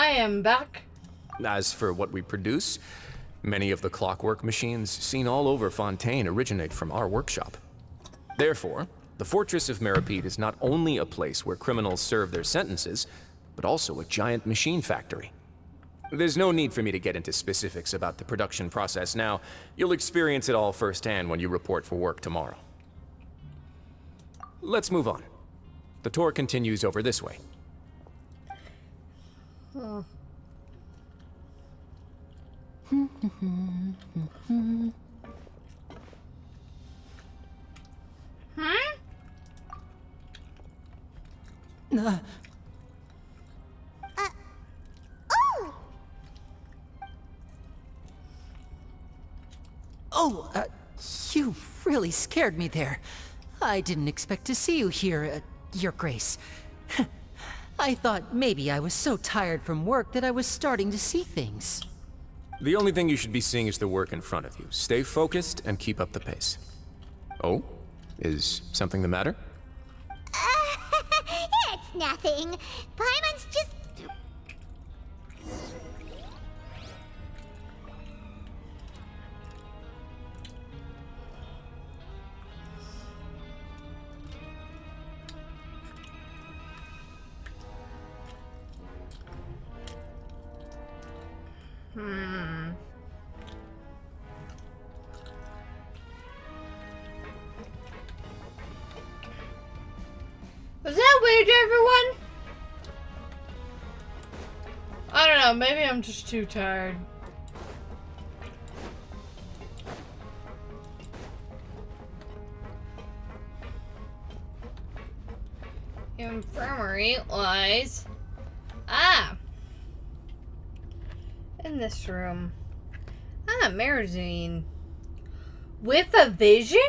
am back. As for what we produce, many of the clockwork machines seen all over Fontaine originate from our workshop. Therefore, the Fortress of Meripede is not only a place where criminals serve their sentences, but also a giant machine factory. There's no need for me to get into specifics about the production process now. You'll experience it all firsthand when you report for work tomorrow. Let's move on. The tour continues over this way. Huh. Oh! Oh, you really scared me there. I didn't expect to see you here, Your Grace. I thought maybe I was so tired from work that I was starting to see things. The only thing you should be seeing is the work in front of you. Stay focused and keep up the pace. Oh? Is something the matter? It's nothing. Paimon's just... Was that weird to everyone? I don't know, maybe I'm just too tired. Infirmary lies. In this room. Merzine. With a vision?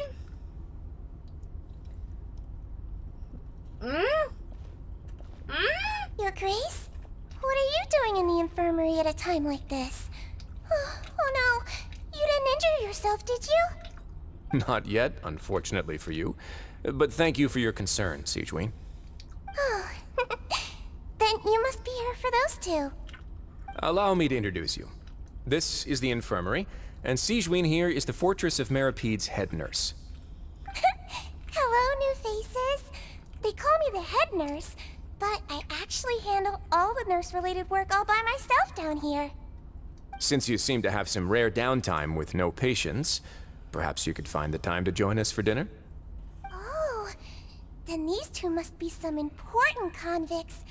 Your Grace? What are you doing in the infirmary at a time like this? Oh no, you didn't injure yourself, did you? Not yet, unfortunately for you. But thank you for your concern, Sigewin. Oh, then you must be here for those two. Allow me to introduce you. This is the infirmary, and Sigewin here is the Fortress of Meripede's head nurse. Hello, new faces. They call me the head nurse, but I actually handle all the nurse-related work all by myself down here. Since you seem to have some rare downtime with no patients, perhaps you could find the time to join us for dinner? Oh, then these two must be some important convicts.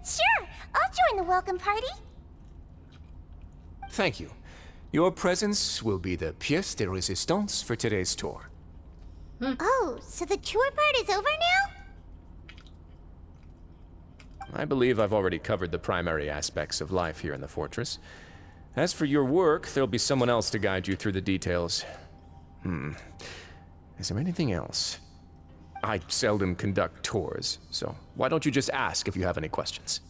Sure, I'll join the welcome party. Thank you. Your presence will be the pièce de résistance for today's tour. Oh, so the tour part is over now? I believe I've already covered the primary aspects of life here in the fortress. As for your work, there'll be someone else to guide you through the details. Is there anything else? I seldom conduct tours, so why don't you just ask if you have any questions?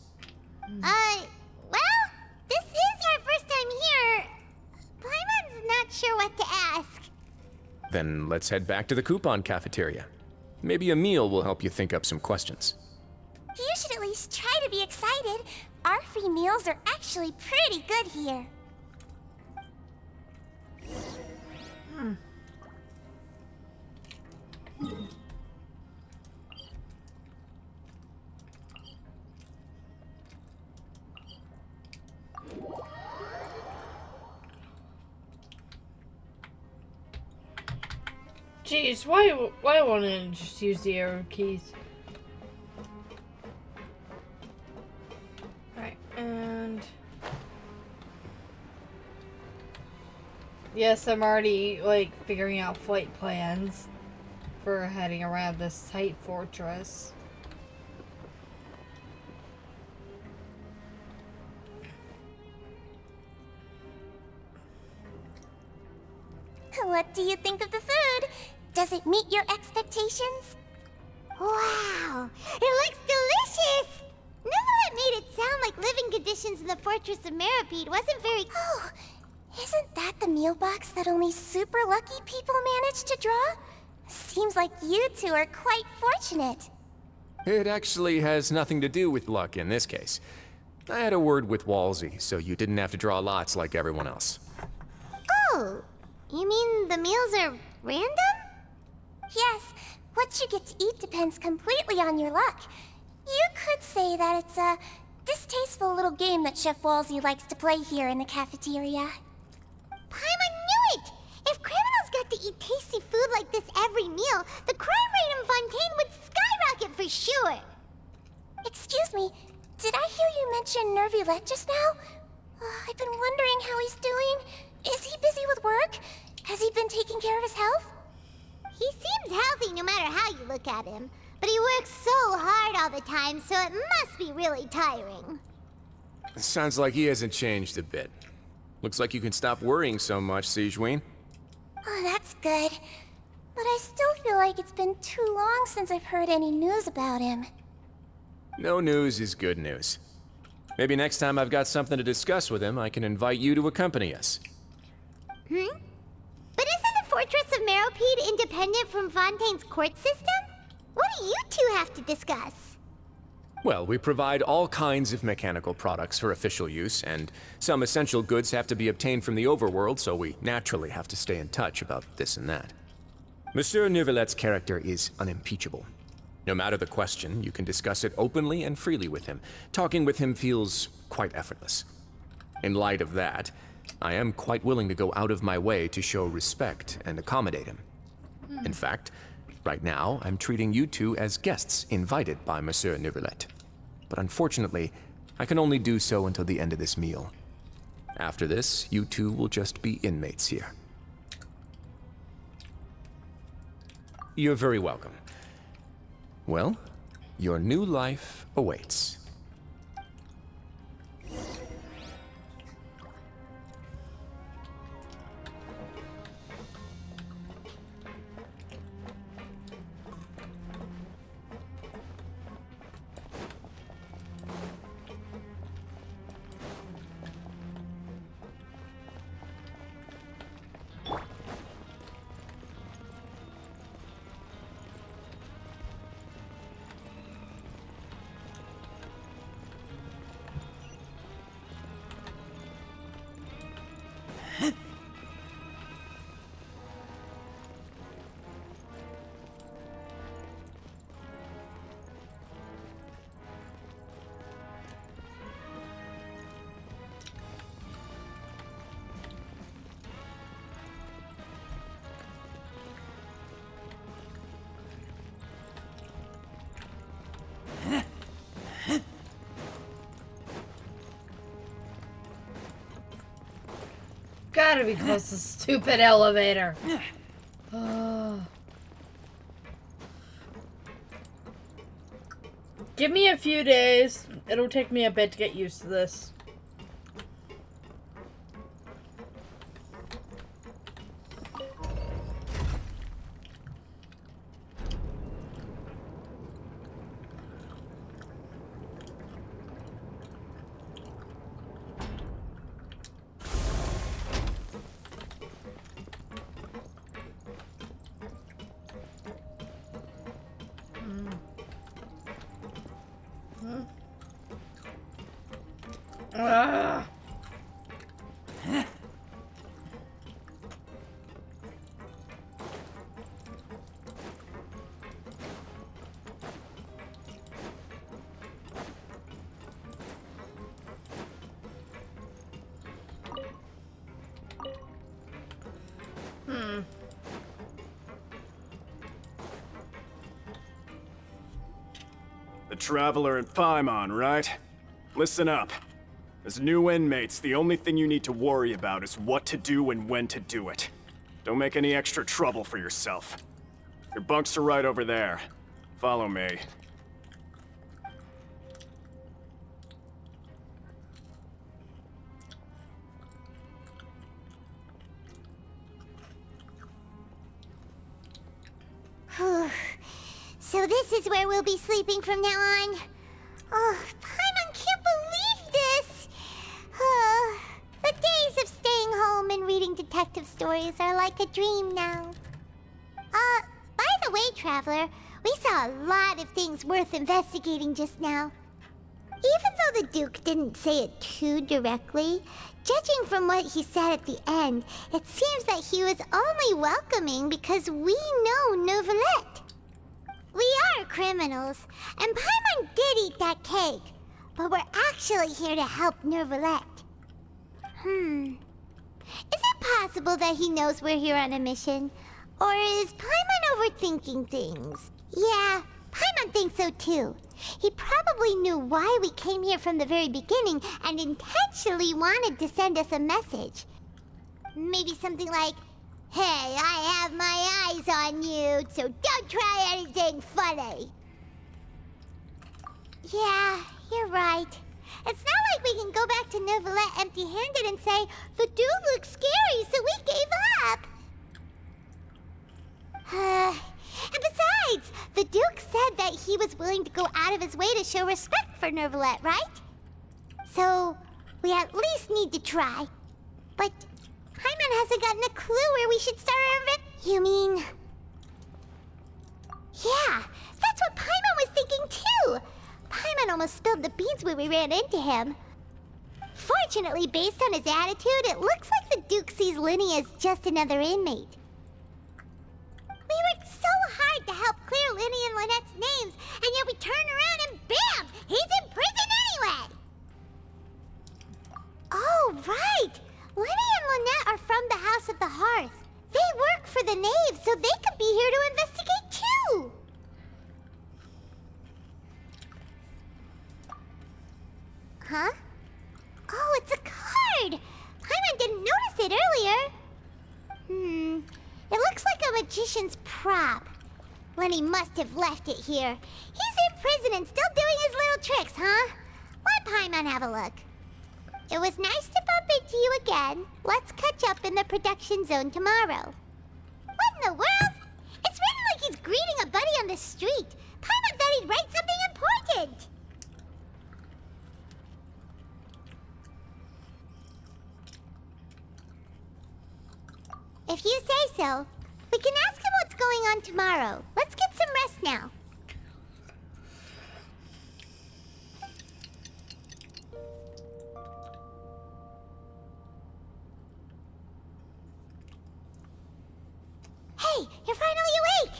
Well, this is our first time here. Paimon's not sure what to ask. Then let's head back to the coupon cafeteria. Maybe a meal will help you think up some questions. You should at least try to be excited. Our free meals are actually pretty good here. Jeez, why won't I just use the arrow keys? Alright, and... Yes, I'm already, like, figuring out flight plans for heading around this tight fortress. What do you think of the food? Does it meet your expectations? Wow, it looks delicious! Neverlet made it sound like living conditions in the Fortress of Meripede wasn't very... Oh, isn't that the meal box that only super lucky people manage to draw? Seems like you two are quite fortunate. It actually has nothing to do with luck in this case. I had a word with Walsey, so you didn't have to draw lots like everyone else. Oh, you mean the meals are random? Yes, what you get to eat depends completely on your luck. You could say that it's a distasteful little game that Chef Walsey likes to play here in the cafeteria. Paimon knew it! If criminals got to eat tasty food like this every meal, the crime rate in Fontaine would skyrocket for sure! Excuse me, did I hear you mention Nervulette just now? I've been wondering how he's doing. Is he busy with work? Has he been taking care of his health? He seems healthy no matter how you look at him, but he works so hard all the time, so it must be really tiring. Sounds like he hasn't changed a bit. Looks like you can stop worrying so much, Sigewinne. Oh, that's good. But I still feel like it's been too long since I've heard any news about him. No news is good news. Maybe next time I've got something to discuss with him, I can invite you to accompany us. But isn't the Fortress of Meripede independent from Fontaine's court system? What do you two have to discuss? Well, we provide all kinds of mechanical products for official use, and some essential goods have to be obtained from the overworld, so we naturally have to stay in touch about this and that. Monsieur Nervulette's character is unimpeachable. No matter the question, you can discuss it openly and freely with him. Talking with him feels quite effortless. In light of that, I am quite willing to go out of my way to show respect and accommodate him. In fact, right now, I'm treating you two as guests invited by Monsieur Nervulette. But unfortunately, I can only do so until the end of this meal. After this, you two will just be inmates here. You're very welcome. Well, your new life awaits. Gotta be close to the stupid elevator. Give me a few days. It'll take me a bit to get used to this. The Traveler and Paimon, right? Listen up. As new inmates, the only thing you need to worry about is what to do and when to do it. Don't make any extra trouble for yourself. Your bunks are right over there. Follow me. So this is where we'll be sleeping from now on. Oh, Paimon can't believe this! The days of staying home and reading detective stories are like a dream now. By the way, Traveler, we saw a lot of things worth investigating just now. Even though the Duke didn't say it too directly, judging from what he said at the end, it seems that he was only welcoming because we know Neuvillette. We are criminals, and Paimon did eat that cake, but we're actually here to help Neuvillette. Is it possible that he knows we're here on a mission? Or is Paimon overthinking things? Yeah, Paimon thinks so too. He probably knew why we came here from the very beginning and intentionally wanted to send us a message. Maybe something like, "Hey, I have my eyes on you, so don't try anything funny." Yeah, you're right. It's not like we can go back to Neuvillette empty-handed and say, "The dude looks scary, so we gave up." And besides, the Duke said that he was willing to go out of his way to show respect for Neuvillette, right? So, we at least need to try. But Paimon hasn't gotten a clue where we should start our You mean... Yeah, that's what Paimon was thinking too! Paimon almost spilled the beans when we ran into him. Fortunately, based on his attitude, it looks like the Duke sees Linny as just another inmate. We worked so hard to help clear Linny and Lynette's names, and yet we turn around and bam! He's in prison anyway! Oh, right! Linny and Lynette are from the House of the Hearth. They work for the Knave, so they could be here to investigate too! Huh? Oh, it's a card! Paimon didn't notice it earlier. It looks like a magician's prop. Lenny must have left it here. He's in prison and still doing his little tricks, huh? Let Paimon have a look. It was nice to bump into you again. Let's catch up in the production zone tomorrow. What in the world? It's written like he's greeting a buddy on the street. Paimon thought he'd write something important. If you say so, we can ask him what's going on tomorrow. Let's get some rest now. Hey, you're finally awake!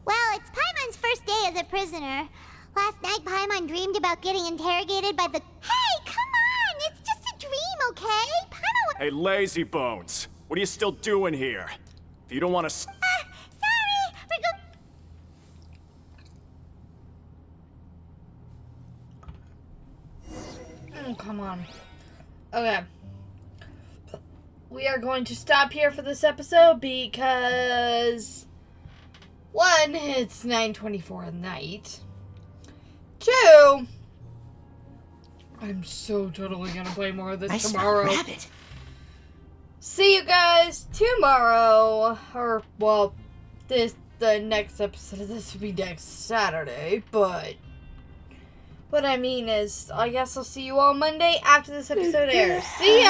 Well, it's Paimon's first day as a prisoner. Last night, Paimon dreamed about getting interrogated by the... Hey, come on! It's just a dream, okay? Paimon... Hey, lazy bones! What are you still doing here? If you don't want to... sorry! Oh, come on. Okay. We are going to stop here for this episode because... One, it's 9:24 at night. Two, I'm so totally gonna play more of this tomorrow. See you guys tomorrow. Or, well, the next episode of this will be next Saturday, but what I mean is, I guess I'll see you all Monday after this episode airs. See ya!